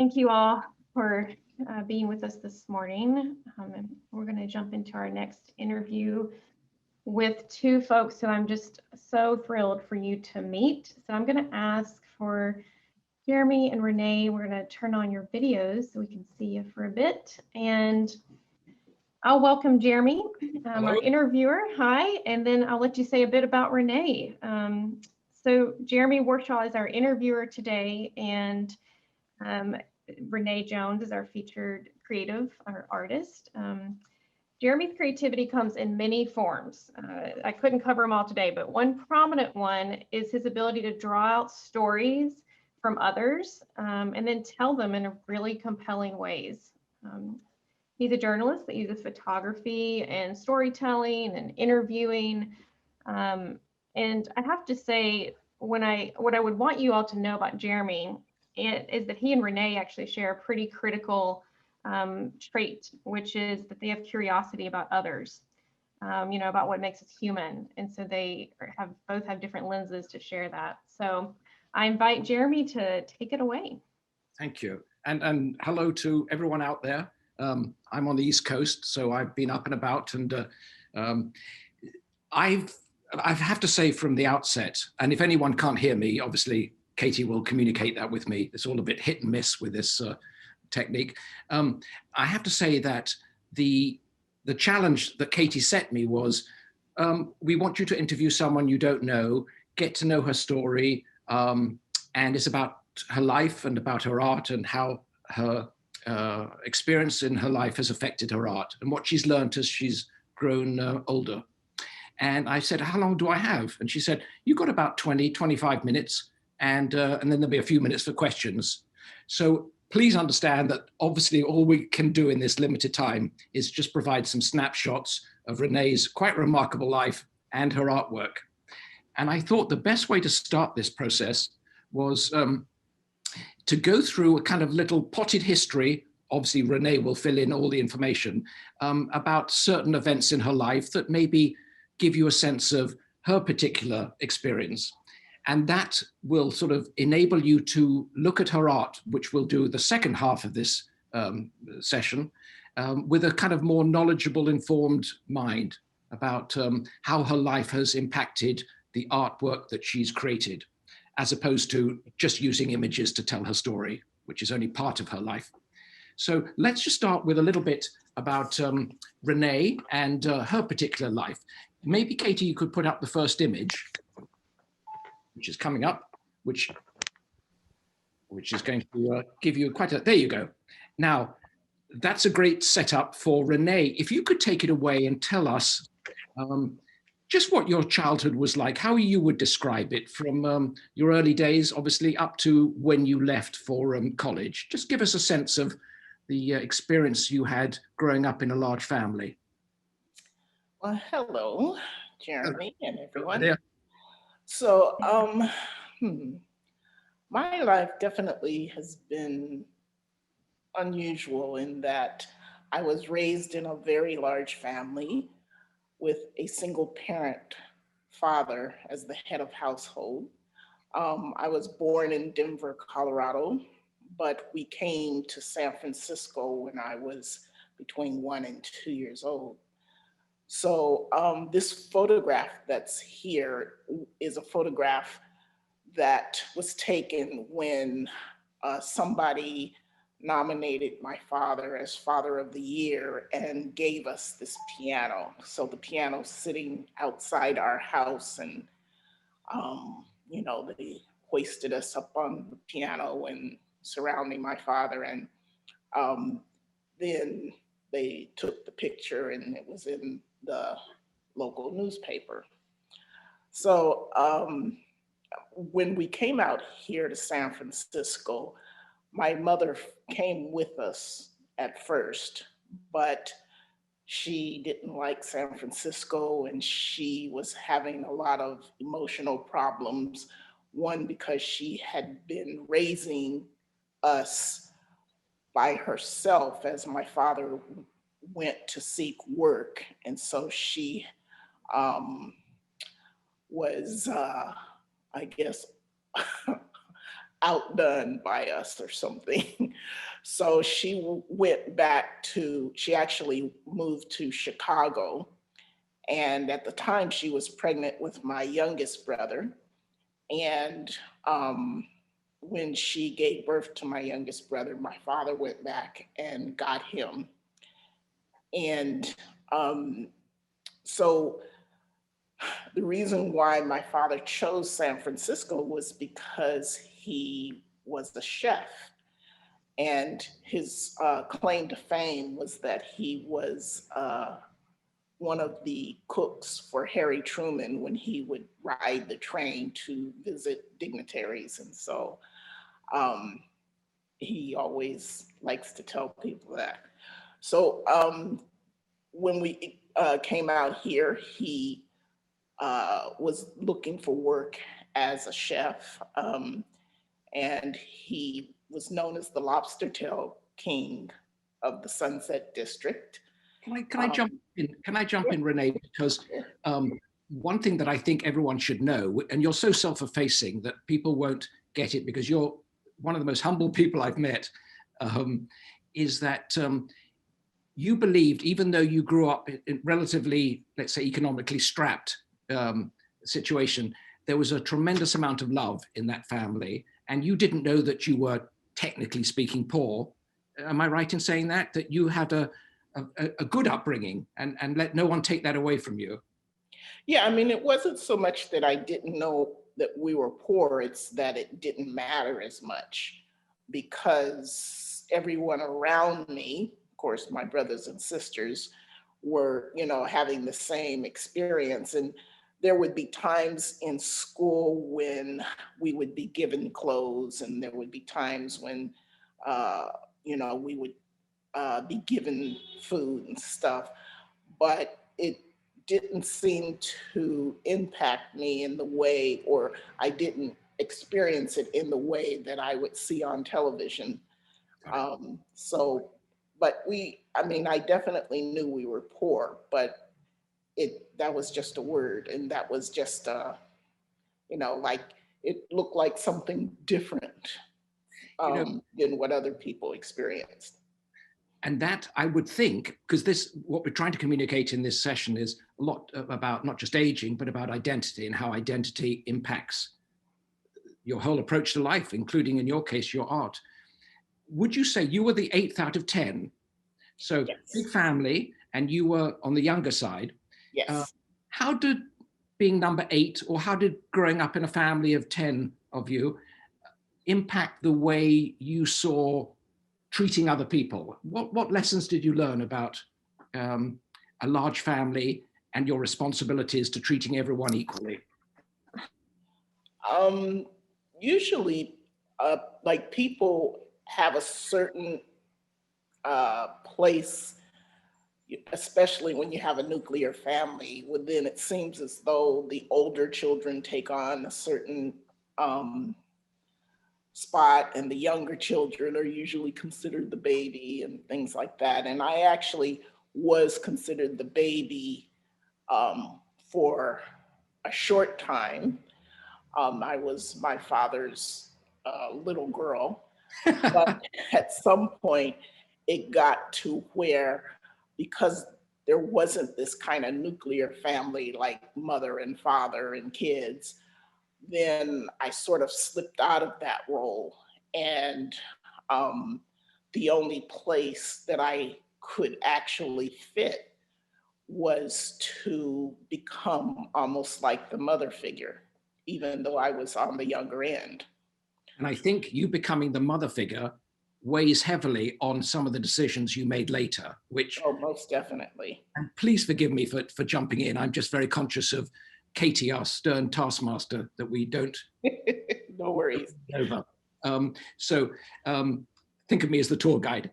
thank you all for being with us this morning. And we're going to jump into our next interview with two folks who I'm just so thrilled for you to meet. So I'm going to ask for Jeremy and Renee, we're going to turn on your videos so we can see you for a bit. And I'll welcome Jeremy, our interviewer. Hi, and then I'll let you say a bit about Renee. So Jeremy Warshaw is our interviewer today, and Renee Jones is our featured creative, our artist. Jeremy's creativity comes in many forms. I couldn't cover them all today, but one prominent one is his ability to draw out stories from others and then tell them in really compelling ways. He's a journalist that uses photography and storytelling and interviewing. And I have to say, what I would want you all to know about Jeremy is that he and Renee actually share a pretty critical trait, which is that they have curiosity about others, about what makes us human. And so they both have different lenses to share that. So I invite Jeremy to take it away. Thank you. And hello to everyone out there. I'm on the East Coast, so I've been up and about, and I have to say from the outset, and if anyone can't hear me, obviously Katie will communicate that with me. It's all a bit hit and miss with this technique. I have to say that the challenge that Katie set me was, we want you to interview someone you don't know, get to know her story, and it's about her life and about her art and how her experience in her life has affected her art and what she's learned as she's grown older. And I said, how long do I have? And she said, you've got about 20, 25 minutes, and then there'll be a few minutes for questions. So please understand that obviously all we can do in this limited time is just provide some snapshots of Renee's quite remarkable life and her artwork. And I thought the best way to start this process was to go through a kind of little potted history. Obviously, Renee will fill in all the information about certain events in her life that maybe give you a sense of her particular experience. And that will sort of enable you to look at her art, which we'll do the second half of this session, with a kind of more knowledgeable, informed mind about how her life has impacted the artwork that she's created, as opposed to just using images to tell her story, which is only part of her life. So let's just start with a little bit about Renee and her particular life. Maybe, Katie, you could put up the first image, which is coming up, which is going to give you quite a, there you go. Now, that's a great setup for Renee. If you could take it away and tell us just what your childhood was like, how you would describe it from your early days, obviously, up to when you left for college. Just give us a sense of the experience you had growing up in a large family. Well, hello, Jeremy and everyone. There. So, my life definitely has been unusual in that I was raised in a very large family with a single parent father as the head of household. I was born in Denver, Colorado, but we came to San Francisco when I was between 1 and 2 years old. So this photograph that's here is a photograph that was taken when somebody nominated my father as Father of the Year and gave us this piano. So the piano's sitting outside our house, and they hoisted us up on the piano and surrounding my father, and then they took the picture and it was in the local newspaper. So when we came out here to San Francisco, my mother came with us at first, but she didn't like San Francisco and she was having a lot of emotional problems. One, because she had been raising us by herself as my father went to seek work. And so she was, I guess, outdone by us or something. So she went back to, she actually moved to Chicago. And at the time, she was pregnant with my youngest brother. And when she gave birth to my youngest brother, my father went back and got him. And so the reason why my father chose San Francisco was because he was a chef. And his claim to fame was that he was one of the cooks for Harry Truman when he would ride the train to visit dignitaries. And so he always likes to tell people that. So when we came out here, he was looking for work as a chef, and he was known as the Lobster Tail King of the Sunset District. Can I jump in? Can I jump in, Renee? Because one thing that I think everyone should know, and you're so self-effacing that people won't get it because you're one of the most humble people I've met, is that you believed, even though you grew up in relatively, let's say, economically strapped situation, there was a tremendous amount of love in that family, and you didn't know that you were, technically speaking, poor. Am I right in saying that? That you had a good upbringing, and let no one take that away from you? Yeah, I mean, it wasn't so much that I didn't know that we were poor, it's that it didn't matter as much because everyone around me, of course, my brothers and sisters, were, you know, having the same experience. And there would be times in school when we would be given clothes, and there would be times when, you know, we would be given food and stuff, but it didn't seem to impact me in the way, or I didn't experience it in the way that I would see on television. So, but I mean, I definitely knew we were poor, but that was just a word, and that was just, you know, like it looked like something different than what other people experienced. And that, I would think, because what we're trying to communicate in this session is a lot about not just aging, but about identity and how identity impacts your whole approach to life, including, in your case, your art. Would you say you were the 8th out of 10? So Yes. big family, and you were on the younger side. Yes. How did being number 8, or how did growing up in a family of 10 of you impact the way you saw treating other people? What lessons did you learn about a large family and your responsibilities to treating everyone equally? Usually, like people have a certain place, especially when you have a nuclear family, within it seems as though the older children take on a certain spot, and the younger children are usually considered the baby and things like that. And I actually was considered the baby for a short time. I was my father's little girl, but at some point it got to where, because there wasn't this kind of nuclear family like mother and father and kids, then I sort of slipped out of that role. And the only place that I could actually fit was to become almost like the mother figure, even though I was on the younger end. And I think you becoming the mother figure weighs heavily on some of the decisions you made later, which... Oh, most definitely. And please forgive me for jumping in. I'm just very conscious of Katie, our stern taskmaster, that we don't... No worries. Over. So think of me as the tour guide.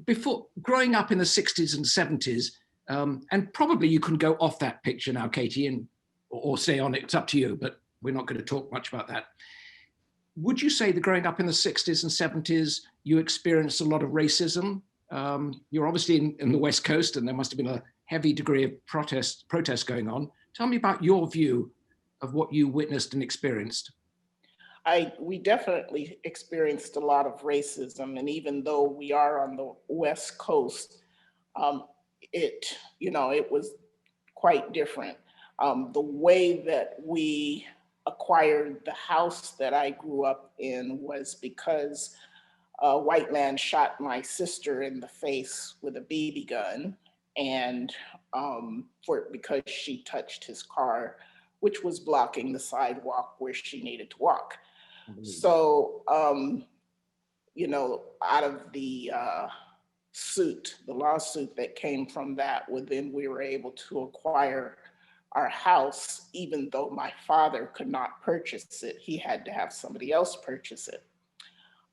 Before growing up in the 60s and 70s, and probably you can go off that picture now, Katie, or stay on it, it's up to you, but we're not going to talk much about that. Would you say that growing up in the 60s and 70s, you experienced a lot of racism? You're obviously in the West Coast, and there must have been a heavy degree of protest going on. Tell me about your view of what you witnessed and experienced. We definitely experienced a lot of racism, and even though we are on the West Coast, um, it was quite different. The way that we acquired the house that I grew up in was because a white man shot my sister in the face with a BB gun, and because she touched his car, which was blocking the sidewalk where she needed to walk. So, out of the the lawsuit that came from that, then we were able to acquire our house, even though my father could not purchase it. He had to have somebody else purchase it.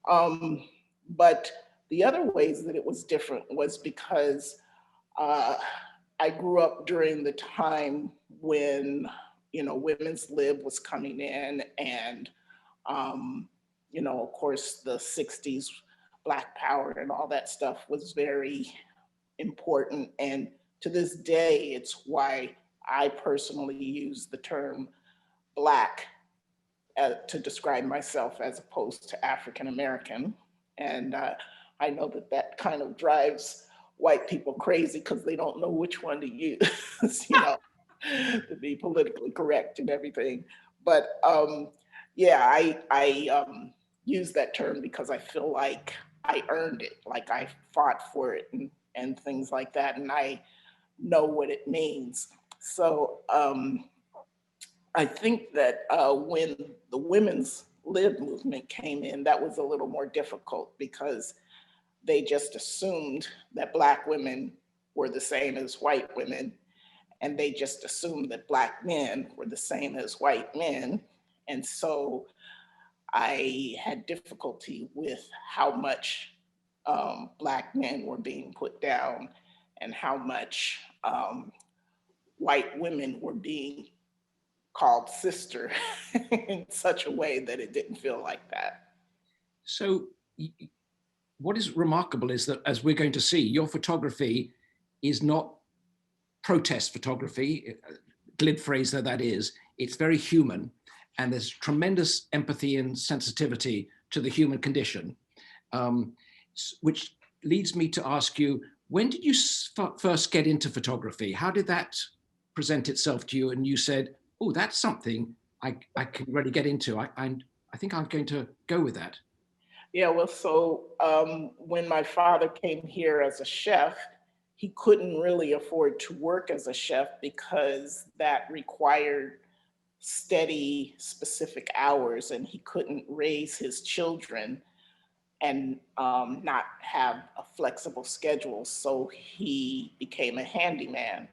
Um, but the other ways that it was different was because uh, I grew up during the time when, women's lib was coming in, and um, of course, the 60s, Black Power and all that stuff was very important. And to this day, it's why I personally use the term Black to describe myself as opposed to African American. And I know that that kind of drives white people crazy because they don't know which one to use, to be politically correct and everything. But yeah, I use that term because I feel like I earned it, like I fought for it and things like that, and I know what it means. So I think that when the women's lib movement came in, that was a little more difficult because they just assumed that Black women were the same as white women, and they just assumed that Black men were the same as white men. And so I had difficulty with how much Black men were being put down and how much white women were being called sister in such a way that it didn't feel like that. So what is remarkable is that, as we're going to see, your photography is not protest photography, glib phrase though that is. It's very human, and there's tremendous empathy and sensitivity to the human condition, which leads me to ask you, when did you first get into photography? How did that present itself to you? And you said, oh, that's something I can really get into. I think I'm going to go with that. Yeah, well, so when my father came here as a chef, he couldn't really afford to work as a chef because that required steady, specific hours, and he couldn't raise his children and not have a flexible schedule. So he became a handyman.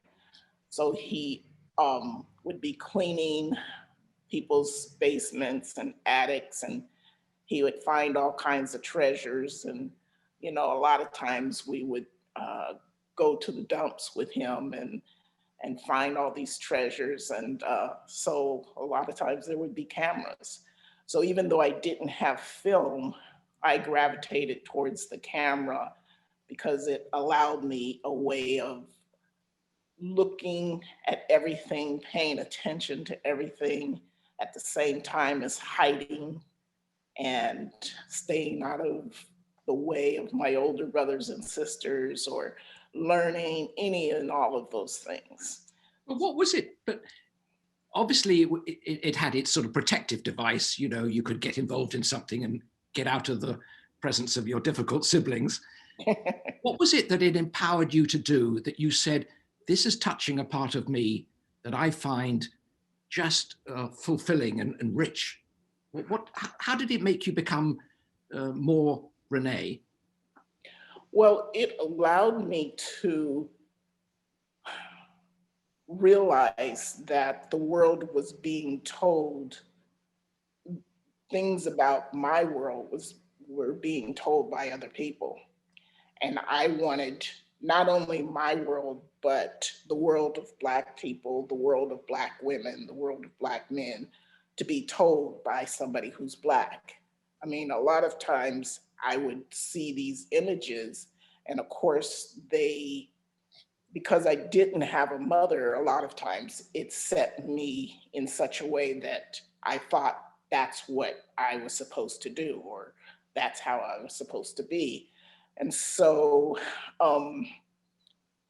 So he would be cleaning people's basements and attics, and he would find all kinds of treasures. And, a lot of times we would go to the dumps with him and find all these treasures. And so a lot of times there would be cameras. So even though I didn't have film, I gravitated towards the camera because it allowed me a way of looking at everything, paying attention to everything at the same time as hiding and staying out of the way of my older brothers and sisters, or learning any and all of those things. But what was it? But obviously it had its sort of protective device. You could get involved in something and get out of the presence of your difficult siblings. What was it that it empowered you to do, that you said, this is touching a part of me that I find just fulfilling and rich? How did it make you become more Renee? Well, it allowed me to realize that the world was being told, things about my world were being told by other people. And I wanted not only my world, but the world of Black people, the world of Black women, the world of Black men to be told by somebody who's Black. I mean, a lot of times I would see these images, and of course, because I didn't have a mother, a lot of times it set me in such a way that I thought that's what I was supposed to do, or that's how I was supposed to be. And so um,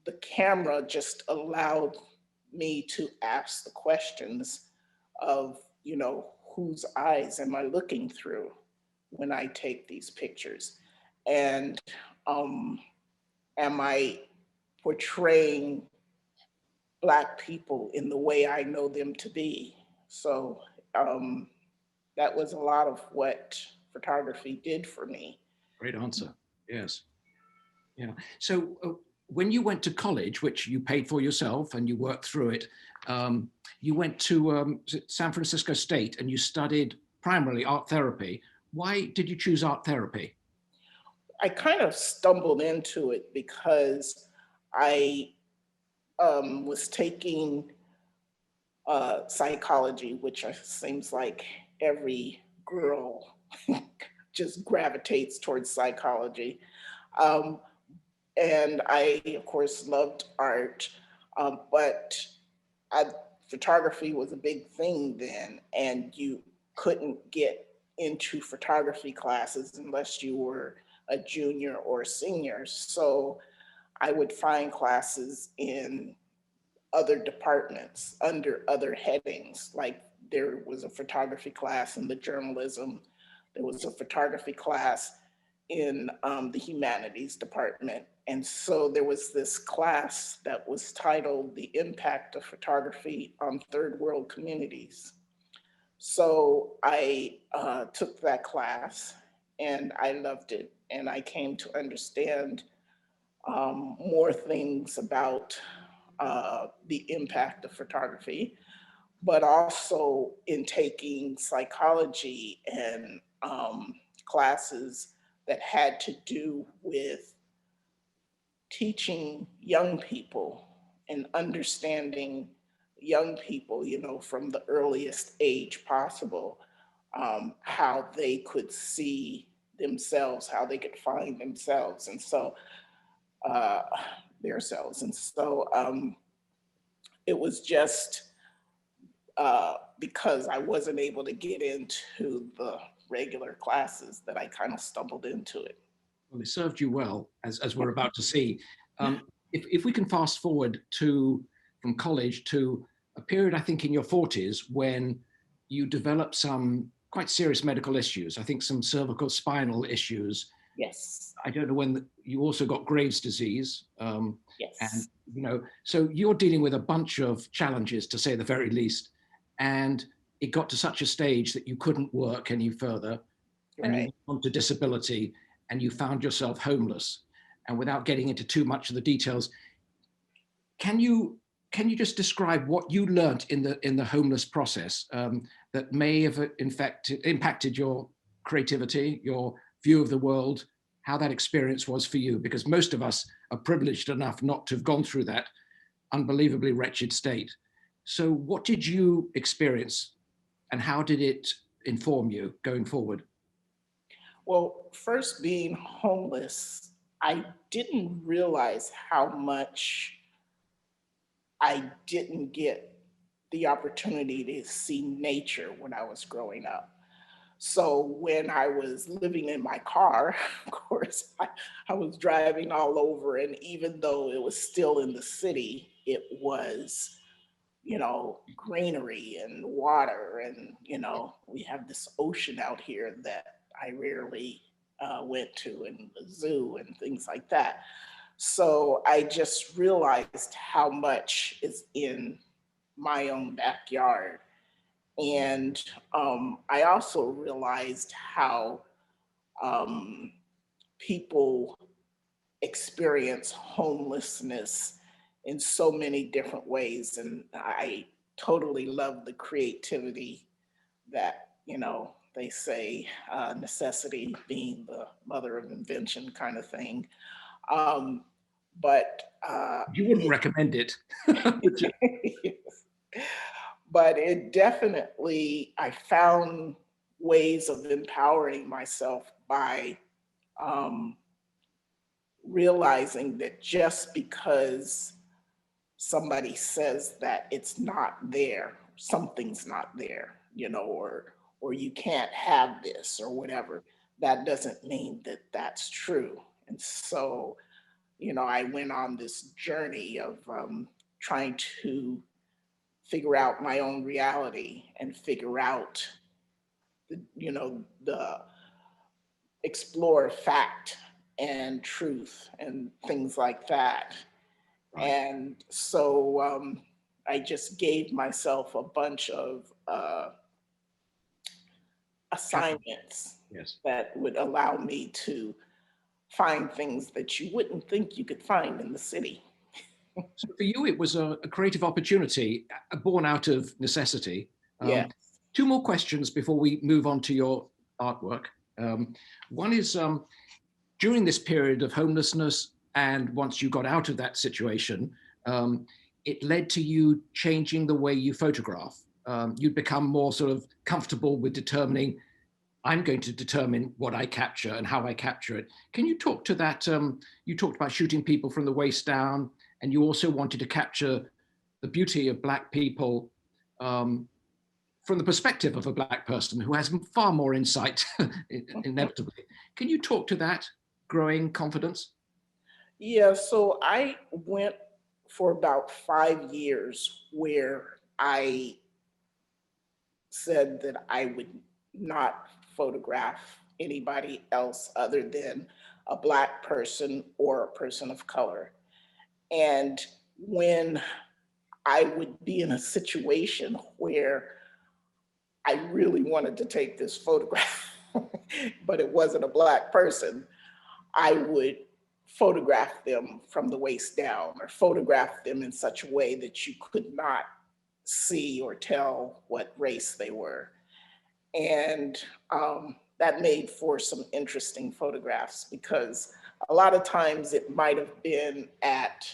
the camera just allowed me to ask the questions of, whose eyes am I looking through when I take these pictures? And um, am I portraying Black people in the way I know them to be? So um, that was a lot of what photography did for me. Great answer. Yes. Yeah. So when you went to college, which you paid for yourself and you worked through it, you went to San Francisco State and you studied primarily art therapy. Why did you choose art therapy? I kind of stumbled into it because I was taking psychology, which seems like every girl just gravitates towards psychology. Um, and I, of course, loved art, but I, photography was a big thing then, and you couldn't get into photography classes unless you were a junior or a senior. So I would find classes in other departments under other headings. Like there was a photography class in the journalism, there was a photography class in the humanities department. And so there was this class that was titled The Impact of Photography on Third World Communities. So I took that class and I loved it. And I came to understand more things about the impact of photography, but also in taking psychology and classes that had to do with teaching young people and understanding young people, from the earliest age possible, how they could see themselves, how they could find themselves. And so, uh, their selves. And so it was just because I wasn't able to get into the regular classes that I kind of stumbled into it. Well, it served you well, as we're about to see. If we can fast forward to from college to a period, I think, in your 40s when you developed some quite serious medical issues. I think some cervical spinal issues. Yes. I don't know when you also got Graves' disease. Yes. And, so you're dealing with a bunch of challenges, to say the very least. And it got to such a stage that you couldn't work any further, and you Right. went on to disability, and you found yourself homeless. And without getting into too much of the details, can you just describe what you learnt in the homeless process that may have in fact impacted your creativity, your view of the world, how that experience was for you? Because most of us are privileged enough not to have gone through that unbelievably wretched state. So what did you experience, and how did it inform you going forward? Well, first being homeless, I didn't realize how much I didn't get the opportunity to see nature when I was growing up. So when I was living in my car, of course, I was driving all over. And even though it was still in the city, it was, greenery and water. And, we have this ocean out here that I rarely went to, and the zoo and things like that. So I just realized how much is in my own backyard. And I also realized how um, people experience homelessness in so many different ways. And I totally love the creativity that, they say necessity being the mother of invention kind of thing. Um, but You wouldn't recommend it, would you? but it definitely, I found ways of empowering myself by um, realizing that just because somebody says that it's not there, something's not there, or or you can't have this or whatever, that doesn't mean that that's true. And so, I went on this journey of trying to figure out my own reality and figure out the explore fact and truth and things like that. Right. And so I just gave myself a bunch of assignments Yes. that would allow me to find things that you wouldn't think you could find in the city. So for you, it was a creative opportunity born out of necessity. Yeah. Two more questions before we move on to your artwork. One is during this period of homelessness, and once you got out of that situation, it led to you changing the way you photograph. You'd become more sort of comfortable with determining, I'm going to determine what I capture and how I capture it. Can you talk to that? You talked about shooting people from the waist down, and you also wanted to capture the beauty of Black people from the perspective of a Black person who has far more insight, inevitably. Can you talk to that growing confidence? Yeah, so I went for about 5 years where I said that I would not photograph anybody else other than a Black person or a person of color. And when I would be in a situation where I really wanted to take this photograph, but it wasn't a Black person, I would photograph them from the waist down or photograph them in such a way that you could not see or tell what race they were. And that made for some interesting photographs because a lot of times it might have been at,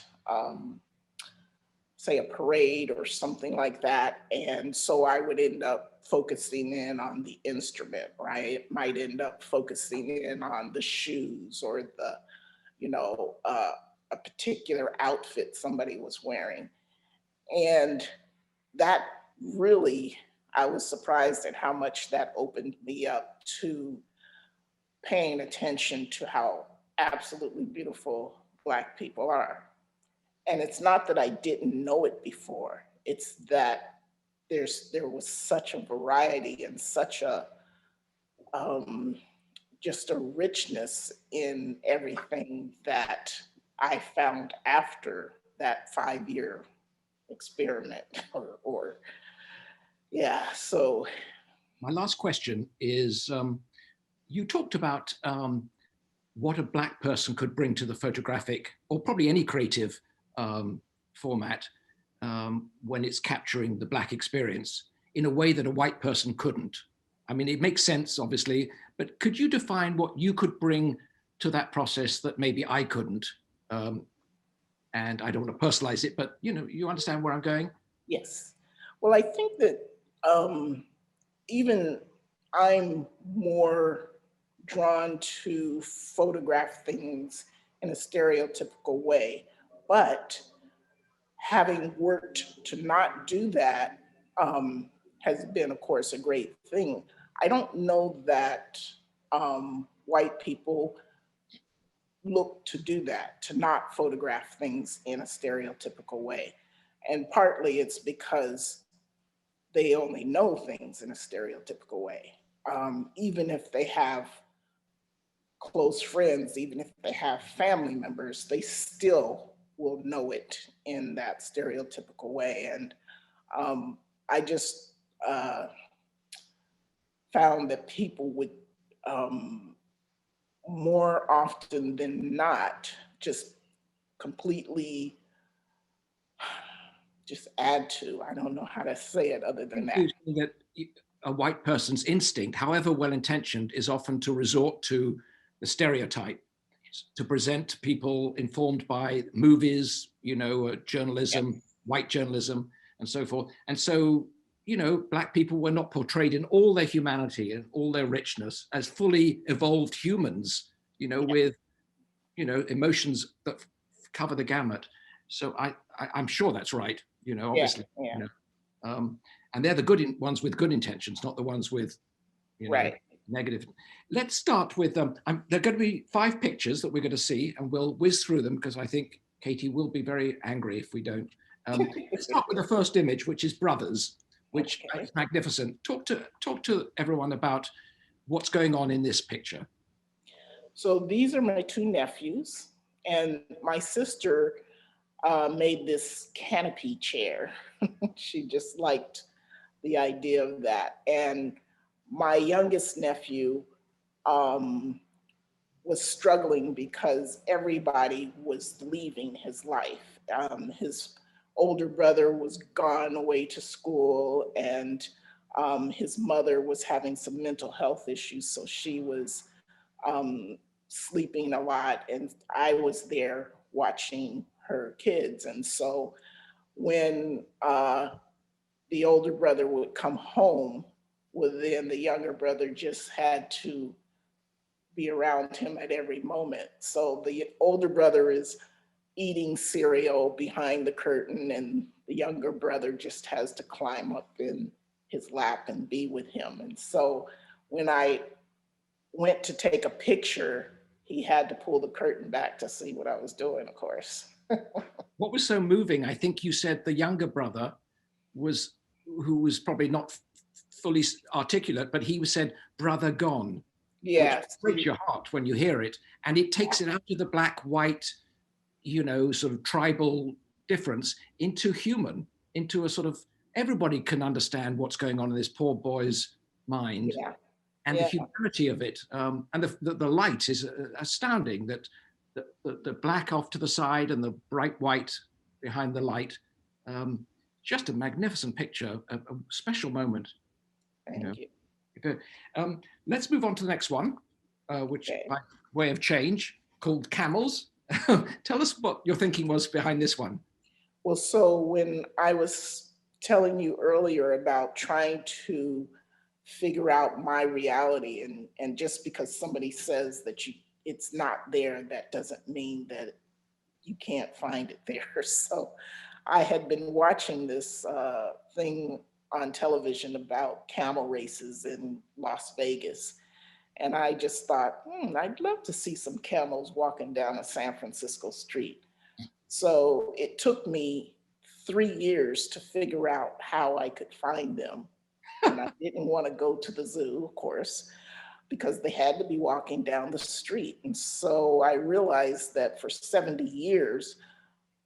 say, a parade or something like that. And so I would end up focusing in on the instrument, right? It might end up focusing in on the shoes or the, a particular outfit somebody was wearing. And that really, I was surprised at how much that opened me up to paying attention to how absolutely beautiful Black people are. And it's not that I didn't know it before, it's that there was such a variety and such a um, just a richness in everything that I found after that 5 year experiment or yeah. So My last question is, you talked about what a Black person could bring to the photographic, or probably any creative format, when it's capturing the Black experience in a way that a white person couldn't. I mean, it makes sense, obviously, but could you define what you could bring to that process that maybe I couldn't? And I don't want to personalize it, but you understand where I'm going? yes. Well, I think that even I'm more drawn to photograph things in a stereotypical way. But having worked to not do that has been, of course, a great thing. I don't know that white people look to do that, to not photograph things in a stereotypical way. And partly it's because they only know things in a stereotypical way. Even if they have close friends, even if they have family members, they still will know it in that stereotypical way. And I just found that people would more often than not just completely just add to. I don't know how to say it other than that. That a white person's instinct, however well-intentioned, is often to resort to the stereotype, to present people informed by movies, journalism, Yes. white journalism, and so forth. And so, Black people were not portrayed in all their humanity and all their richness as fully evolved humans, with, emotions that cover the gamut. So I'm sure that's right, obviously. Yeah. And they're the good ones with good intentions, not the ones with you know, Right. negative. Let's start with, there are going to be 5 pictures that we're going to see, and we'll whiz through them because I think Katie will be very angry if we don't. Let's start with the first image, which is brothers, which Okay. is magnificent. Talk to everyone about what's going on in this picture. So these are my 2 nephews, and my sister made this canopy chair. She just liked the idea of that. And my youngest nephew was struggling because everybody was leaving his life. His older brother was gone away to school, and his mother was having some mental health issues, so she was sleeping a lot, and I was there watching her kids. And so when the older brother would come home, well, then the younger brother just had to be around him at every moment. So the older brother is eating cereal behind the curtain, and the younger brother just has to climb up in his lap and be with him. And so when I went to take a picture, he had to pull the curtain back to see what I was doing, of course. What was so moving, I think you said the younger brother was, who was probably not fully articulate, but he said, brother gone. Yes. Which breaks your heart when you hear it. And it takes it out of the black, white, you know, sort of tribal difference into human, into a sort of, everybody can understand what's going on in this poor boy's mind. Yeah. And the humanity of it. And the light is astounding, that the black off to the side and the bright white behind the light. Just a magnificent picture, a special moment. Thank you. Let's move on to the next one, which by way of change, called camels. Tell us what your thinking was behind this one. Well, so when I was telling you earlier about trying to figure out my reality, and just because somebody says that it's not there, that doesn't mean that you can't find it there. So I had been watching this thing on television about camel races in Las Vegas. And I just thought, I'd love to see some camels walking down a San Francisco street. So it took me 3 years to figure out how I could find them. And I didn't want to go to the zoo, of course, because they had to be walking down the street. And so I realized that for 70 years,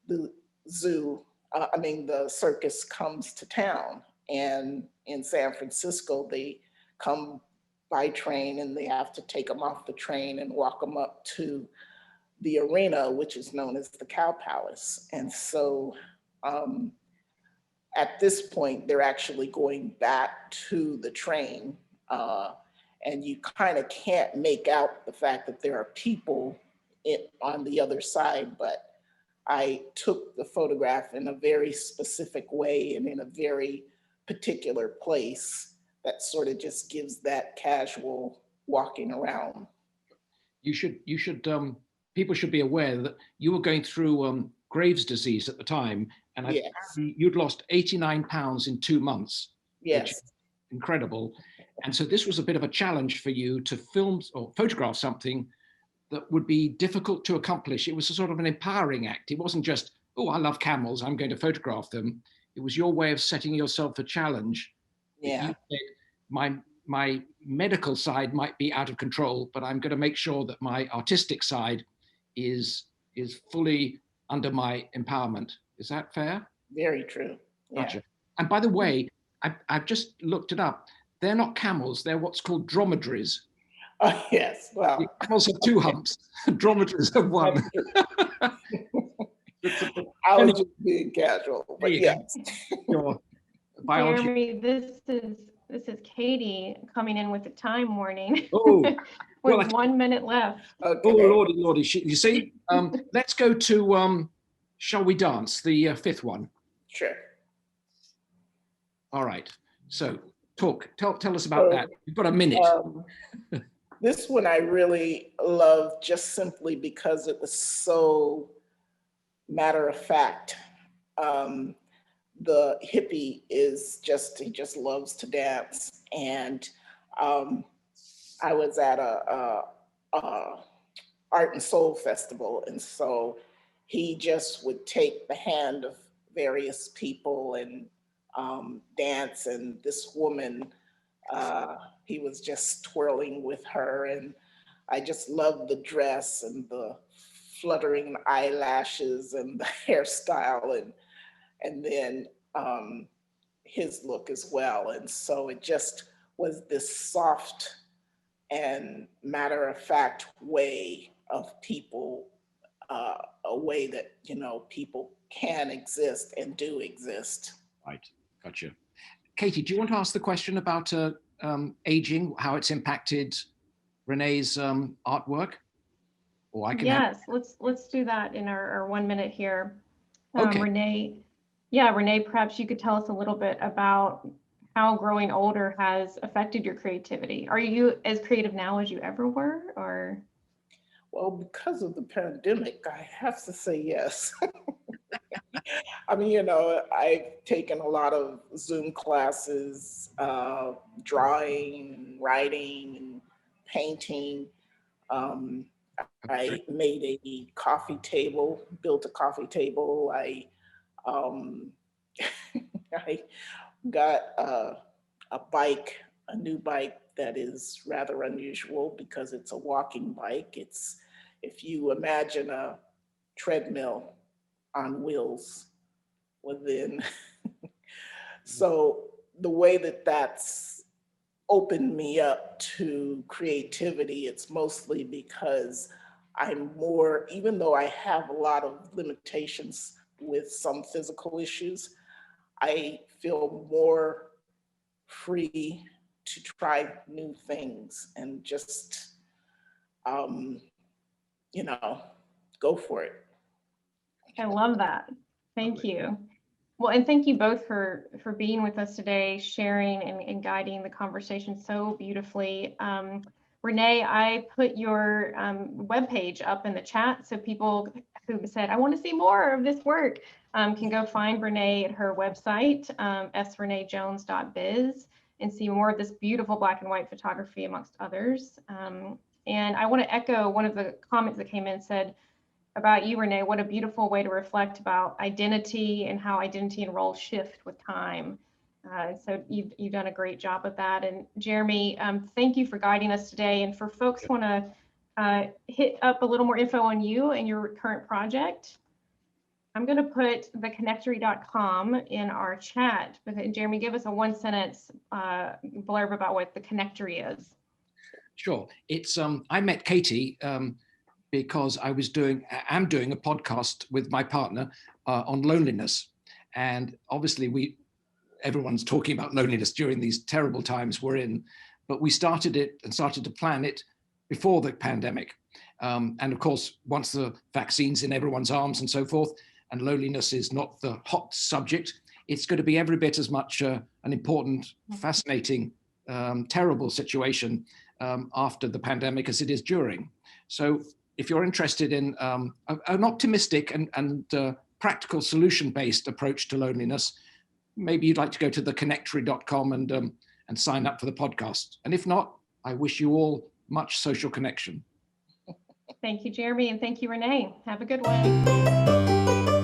the the circus comes to town. And in San Francisco, they come by train, and they have to take them off the train and walk them up to the arena, which is known as the Cow Palace. And so at this point, they're actually going back to the train, and you kind of can't make out the fact that there are people on the other side, but I took the photograph in a very specific way and in a very particular place that sort of just gives that casual walking around. People should be aware that you were going through Graves' disease at the time, and Yes. You'd lost 89 pounds in 2 months. Yes. Which is incredible. And so this was a bit of a challenge for you to film or photograph something that would be difficult to accomplish. It was a sort of an empowering act. It wasn't just, oh, I love camels, I'm going to photograph them. It was your way of setting yourself a challenge. Yeah. You said, my medical side might be out of control, but I'm going to make sure that my artistic side is fully under my empowerment. Is that fair? Very true. Yeah. Gotcha. And by the way, I've just looked it up. They're not camels, they're what's called dromedaries. Oh, yes. Well, The camels have 2 humps, dromedaries have 1. I was just being casual, but yes. Your biology. Jeremy, this is Katie coming in with the time warning. Oh, with well, 1 minute left. Okay. Oh, lordy. You see, let's go to Shall We Dance, the 5th one. Sure. All right. So tell us about that. You've got a minute. This one I really love just simply because it was so matter of fact. The hippie he just loves to dance. And I was at a art and soul festival, and so he just would take the hand of various people and dance. And this woman, he was just twirling with her, and I just loved the dress and the fluttering eyelashes and the hairstyle, and then his look as well. And so it just was this soft and matter of fact way of people, a way that, people can exist and do exist. Right, gotcha. Katie, do you want to ask the question about aging, how it's impacted Renee's artwork? Or I can. Yes, let's do that in our 1 minute here. Okay. Renee, perhaps you could tell us a little bit about how growing older has affected your creativity. Are you as creative now as you ever were, or? Well, because of the pandemic, I have to say yes. I mean, I've taken a lot of Zoom classes, drawing, writing, and painting. I made a coffee table, built a coffee table. Um, I got a bike, a new bike that is rather unusual because it's a walking bike. It's, if you imagine a treadmill on wheels within. So the way that that's opened me up to creativity, it's mostly because I'm more, even though I have a lot of limitations with some physical issues, I feel more free to try new things and just, go for it. I love that. Thank you. Well, and thank you both for being with us today, sharing and guiding the conversation so beautifully. Renee, I put your webpage up in the chat so people who said, I want to see more of this work can go find Renee at her website, sreneejones.biz, and see more of this beautiful black and white photography amongst others. And I want to echo one of the comments that came in, said about you, Renee, what a beautiful way to reflect about identity and how identity and roles shift with time. So you've done a great job of that. And Jeremy, thank you for guiding us today. And for folks who want to hit up a little more info on you and your current project, I'm going to put theconnectory.com in our chat. But Jeremy, give us a 1-sentence blurb about what the Connectory is. Sure. It's I met Katie because I am doing a podcast with my partner on loneliness, and obviously everyone's talking about loneliness during these terrible times we're in, but we started it and started to plan it before the pandemic, and of course once the vaccine's in everyone's arms and so forth, and loneliness is not the hot subject, it's going to be every bit as much an important, fascinating, terrible situation after the pandemic as it is during. So if you're interested in an optimistic and practical solution-based approach to loneliness, maybe you'd like to go to theconnectory.com and sign up for the podcast. And if not, I wish you all much social connection. Thank you, Jeremy, and thank you, Renee. Have a good one.